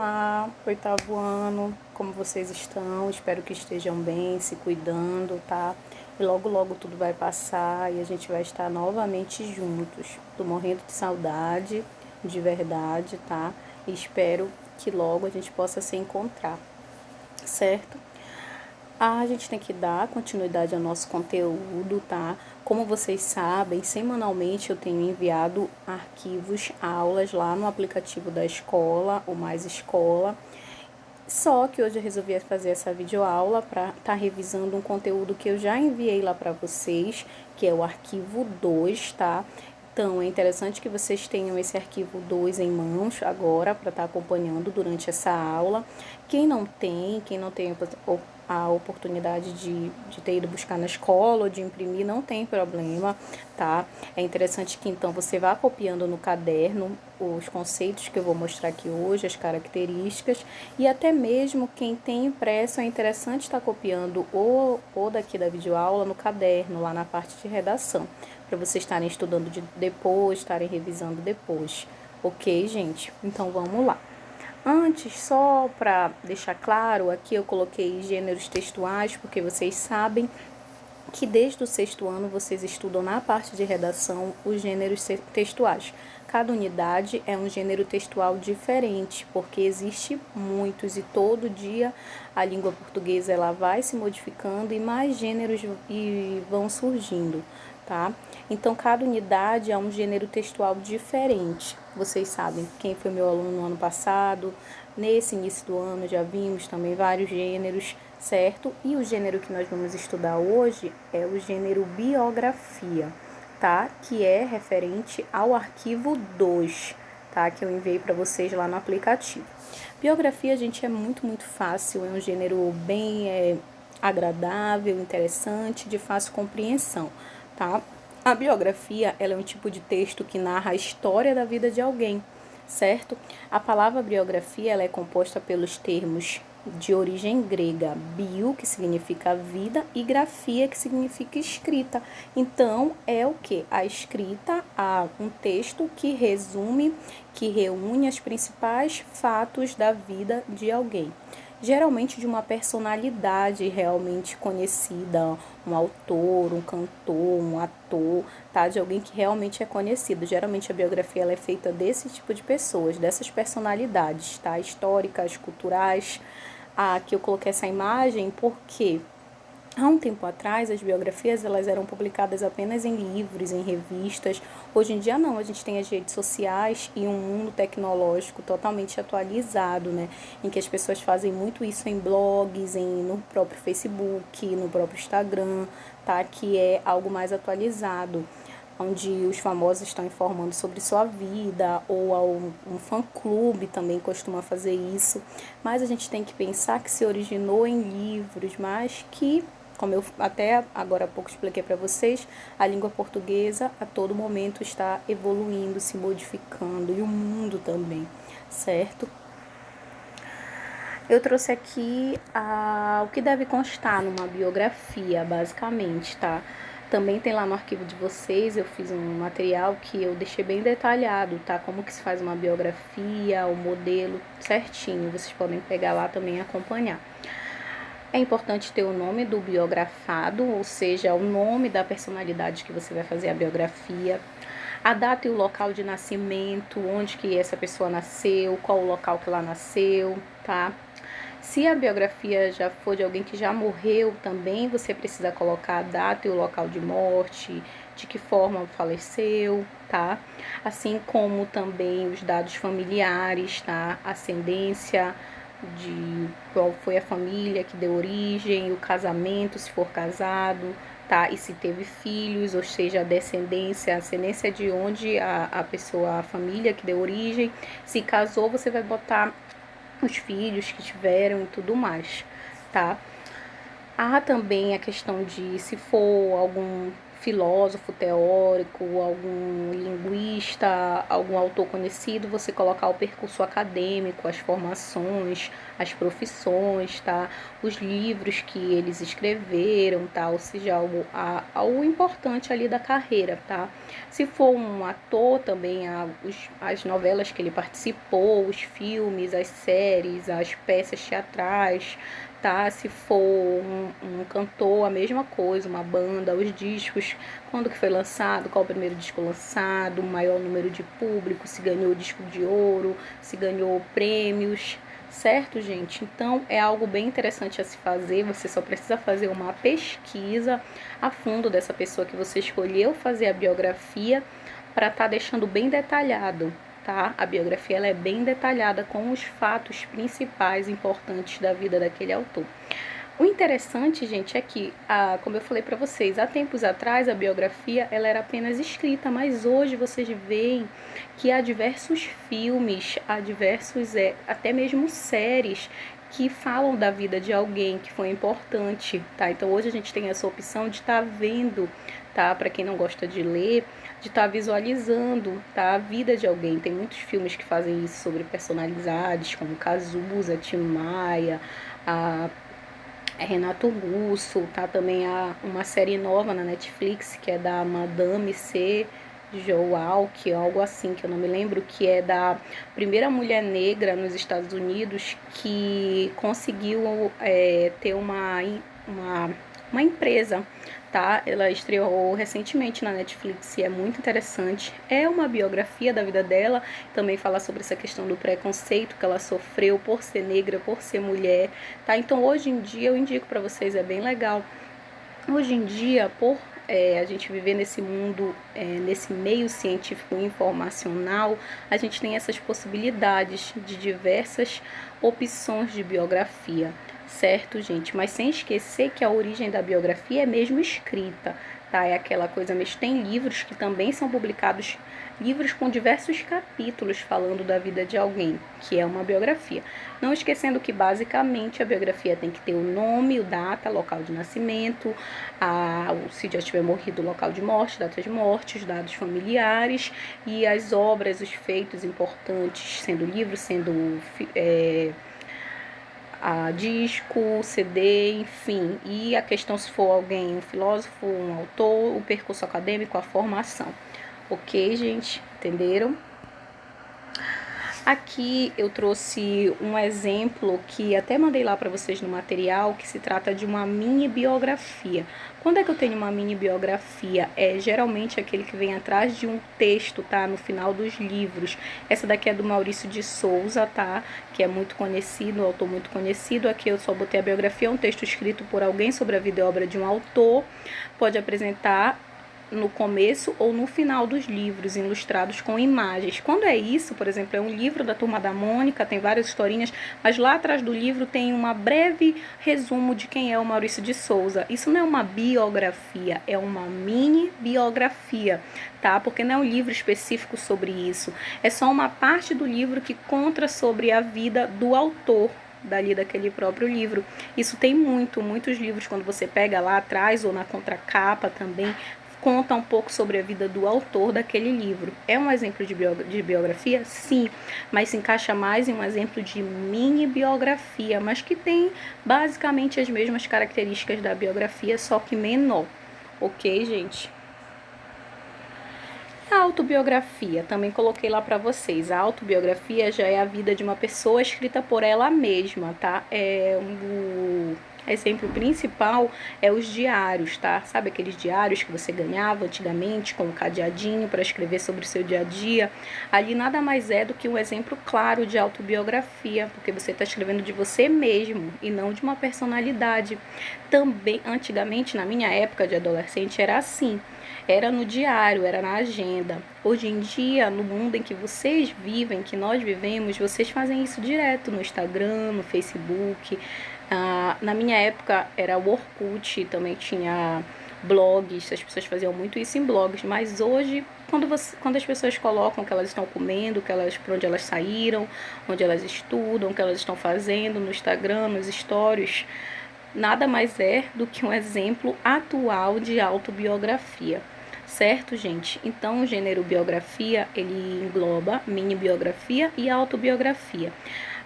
Olá, oitavo ano, como vocês estão? Espero que estejam bem, se cuidando, tá? E logo, logo tudo vai passar e a gente vai estar novamente juntos. Tô morrendo de saudade, de verdade, tá? E espero que logo a gente possa se encontrar, certo? A gente tem que dar continuidade ao nosso conteúdo, tá? Como vocês sabem, semanalmente eu tenho enviado arquivos, aulas lá no aplicativo da escola, o Mais Escola. Só que hoje eu resolvi fazer essa videoaula para estar revisando um conteúdo que eu já enviei lá para vocês, que é o arquivo 2, tá? Então, é interessante que vocês tenham esse arquivo 2 em mãos agora para estar acompanhando durante essa aula. Quem não tem a oportunidade de ter ido buscar na escola ou de imprimir, não tem problema, tá? É interessante que então você vá copiando no caderno os conceitos que eu vou mostrar aqui hoje, as características, e até mesmo quem tem impresso, é interessante estar copiando o daqui da videoaula no caderno, lá na parte de redação, para vocês estarem estudando depois, estarem revisando depois. Ok, gente? Então vamos lá. Antes, só para deixar claro, aqui eu coloquei gêneros textuais, porque vocês sabem que desde o sexto ano vocês estudam na parte de redação os gêneros textuais. Cada unidade é um gênero textual diferente, porque existe muitos e todo dia a língua portuguesa ela vai se modificando e mais gêneros vão surgindo, tá? Então cada unidade é um gênero textual diferente. Vocês sabem, quem foi meu aluno no ano passado, nesse início do ano já vimos também vários gêneros, certo? E o gênero que nós vamos estudar hoje é o gênero biografia, tá? Que é referente ao arquivo 2, tá? Que eu enviei para vocês lá no aplicativo. Biografia, gente, é muito fácil, é um gênero bem agradável, interessante, de fácil compreensão, tá? A biografia, ela é um tipo de texto que narra a história da vida de alguém, certo? A palavra biografia, ela é composta pelos termos de origem grega, bio, que significa vida, e grafia, que significa escrita. Então, é o que? A escrita, um texto que resume, que reúne os principais fatos da vida de alguém. Geralmente de uma personalidade realmente conhecida, um autor, um cantor, um ator, tá? De alguém que realmente é conhecido. Geralmente a biografia ela é feita desse tipo de pessoas, dessas personalidades, tá? Históricas, culturais. Aqui eu coloquei essa imagem porque há um tempo atrás, as biografias elas eram publicadas apenas em livros, em revistas. Hoje em dia não, a gente tem as redes sociais e um mundo tecnológico totalmente atualizado, né? Em que as pessoas fazem muito isso em blogs, no próprio Facebook, no próprio Instagram, tá? Que é algo mais atualizado, onde os famosos estão informando sobre sua vida, ou um fã-clube também costuma fazer isso. Mas a gente tem que pensar que se originou em livros, mas que, como eu até agora há pouco expliquei para vocês, a língua portuguesa a todo momento está evoluindo, se modificando, e o mundo também, certo? Eu trouxe aqui o que deve constar numa biografia, basicamente, tá? Também tem lá no arquivo de vocês, eu fiz um material que eu deixei bem detalhado, tá? Como que se faz uma biografia, o modelo certinho, vocês podem pegar lá também e acompanhar. É importante ter o nome do biografado, ou seja, o nome da personalidade que você vai fazer a biografia, a data e o local de nascimento, onde que essa pessoa nasceu, qual o local que ela nasceu, tá? Se a biografia já for de alguém que já morreu também, você precisa colocar a data e o local de morte, de que forma faleceu, tá? Assim como também os dados familiares, tá? Ascendência, de qual foi a família que deu origem, o casamento, se for casado, tá? E se teve filhos, ou seja, a ascendência de onde a pessoa, a família que deu origem. Se casou, você vai botar os filhos que tiveram e tudo mais, tá? Há também a questão de se for algum filósofo teórico, algum linguista, algum autor conhecido, você colocar o percurso acadêmico, as formações, as profissões, tá? Os livros que eles escreveram, tá? Ou seja, algo importante ali da carreira, tá? Se for um ator, também as novelas que ele participou, os filmes, as séries, as peças teatrais, tá? Se for um cantor, a mesma coisa, uma banda, os discos, quando que foi lançado, qual o primeiro disco lançado, o maior número de público, se ganhou disco de ouro, se ganhou prêmios, certo, gente? Então, é algo bem interessante a se fazer, você só precisa fazer uma pesquisa a fundo dessa pessoa que você escolheu fazer a biografia para estar deixando bem detalhado, tá? A biografia ela é bem detalhada com os fatos principais importantes da vida daquele autor. O interessante, gente, é que, como eu falei para vocês, há tempos atrás a biografia ela era apenas escrita, mas hoje vocês veem que há diversos filmes, há diversos, até mesmo séries que falam da vida de alguém que foi importante, tá? Então hoje a gente tem essa opção de estar vendo, tá? Para quem não gosta de ler, de estar visualizando, tá? A vida de alguém. Tem muitos filmes que fazem isso sobre personalidades, como Cazuza, Tim Maia, Renato Russo, tá? Também há uma série nova na Netflix que é da Madame C. Joao, que é algo assim, que eu não me lembro, que é da primeira mulher negra nos Estados Unidos que conseguiu ter uma empresa, tá? Ela estreou recentemente na Netflix e é muito interessante. É uma biografia da vida dela, também fala sobre essa questão do preconceito que ela sofreu por ser negra, por ser mulher, tá? Então, hoje em dia, eu indico para vocês, é bem legal. Hoje em dia, por a gente viver nesse mundo, nesse meio científico e informacional, a gente tem essas possibilidades de diversas opções de biografia, certo, gente? Mas sem esquecer que a origem da biografia é mesmo escrita, tá? É aquela coisa mesmo. Tem livros que também são publicados, livros com diversos capítulos falando da vida de alguém, que é uma biografia. Não esquecendo que, basicamente, a biografia tem que ter o nome, o data, local de nascimento, se já tiver morrido, o local de morte, data de morte, os dados familiares e as obras, os feitos importantes, sendo livro, sendo disco, CD, enfim. E a questão se for alguém, um filósofo, um autor, o percurso acadêmico, a formação. Ok, gente? Entenderam? Aqui eu trouxe um exemplo que até mandei lá para vocês no material, que se trata de uma mini biografia. Quando é que eu tenho uma mini biografia? É geralmente aquele que vem atrás de um texto, tá? No final dos livros. Essa daqui é do Maurício de Souza, tá? Que é muito conhecido, um autor muito conhecido. Aqui eu só botei a biografia, é um texto escrito por alguém sobre a vida e obra de um autor. Pode apresentar no começo ou no final dos livros, ilustrados com imagens. Quando é isso, por exemplo, é um livro da Turma da Mônica, tem várias historinhas, mas lá atrás do livro tem uma breve resumo de quem é o Maurício de Souza. Isso não é uma biografia, é uma mini biografia, tá? Porque não é um livro específico sobre isso. É só uma parte do livro que conta sobre a vida do autor, dali daquele próprio livro. Isso tem muitos livros, quando você pega lá atrás ou na contracapa também, conta um pouco sobre a vida do autor daquele livro. É um exemplo de biografia? Sim, mas se encaixa mais em um exemplo de mini biografia, mas que tem basicamente as mesmas características da biografia, só que menor. Ok, gente? A autobiografia, também coloquei lá para vocês. A autobiografia já é a vida de uma pessoa escrita por ela mesma, tá? O exemplo principal é os diários, tá? Sabe aqueles diários que você ganhava antigamente com um cadeadinho para escrever sobre o seu dia a dia? Ali nada mais é do que um exemplo claro de autobiografia, porque você está escrevendo de você mesmo e não de uma personalidade. Também, antigamente, na minha época de adolescente, era assim. Era no diário, era na agenda. Hoje em dia, no mundo em que vocês vivem, que nós vivemos, vocês fazem isso direto no Instagram, no Facebook. Na minha época era o Orkut, também tinha blogs, as pessoas faziam muito isso em blogs, mas hoje, quando as pessoas colocam o que elas estão comendo, para onde elas saíram, onde elas estudam, o que elas estão fazendo no Instagram, nos stories, nada mais é do que um exemplo atual de autobiografia. Certo, gente? Então, o gênero biografia, ele engloba mini biografia e autobiografia.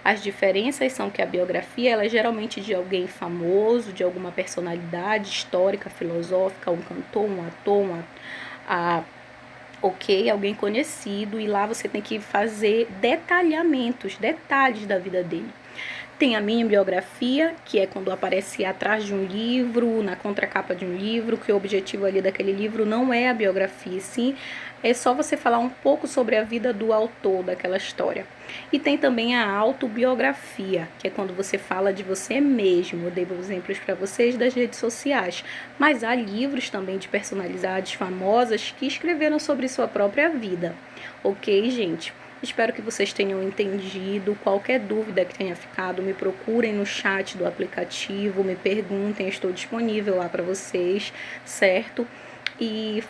As diferenças são que a biografia ela é geralmente de alguém famoso, de alguma personalidade histórica, filosófica, um cantor, um ator, alguém conhecido, e lá você tem que fazer detalhes da vida dele. Tem a minha biografia, que é quando aparece atrás de um livro, na contracapa de um livro, que o objetivo ali daquele livro não é a biografia, sim, é só você falar um pouco sobre a vida do autor daquela história. E tem também a autobiografia, que é quando você fala de você mesmo. Eu dei exemplos para vocês das redes sociais, mas há livros também de personalidades famosas que escreveram sobre sua própria vida. Ok, gente? Espero que vocês tenham entendido. Qualquer dúvida que tenha ficado, me procurem no chat do aplicativo, me perguntem, estou disponível lá para vocês, certo? E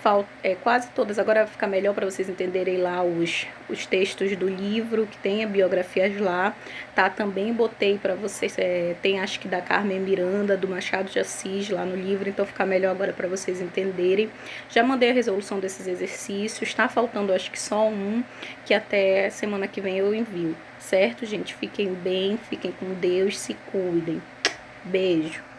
quase todas, agora fica melhor para vocês entenderem lá os textos do livro, que tem biografias lá, tá? Também botei para vocês, tem acho que da Carmen Miranda, do Machado de Assis lá no livro, então fica melhor agora para vocês entenderem. Já mandei a resolução desses exercícios, tá faltando acho que só um, que até semana que vem eu envio, certo, gente? Fiquem bem, fiquem com Deus, se cuidem. Beijo.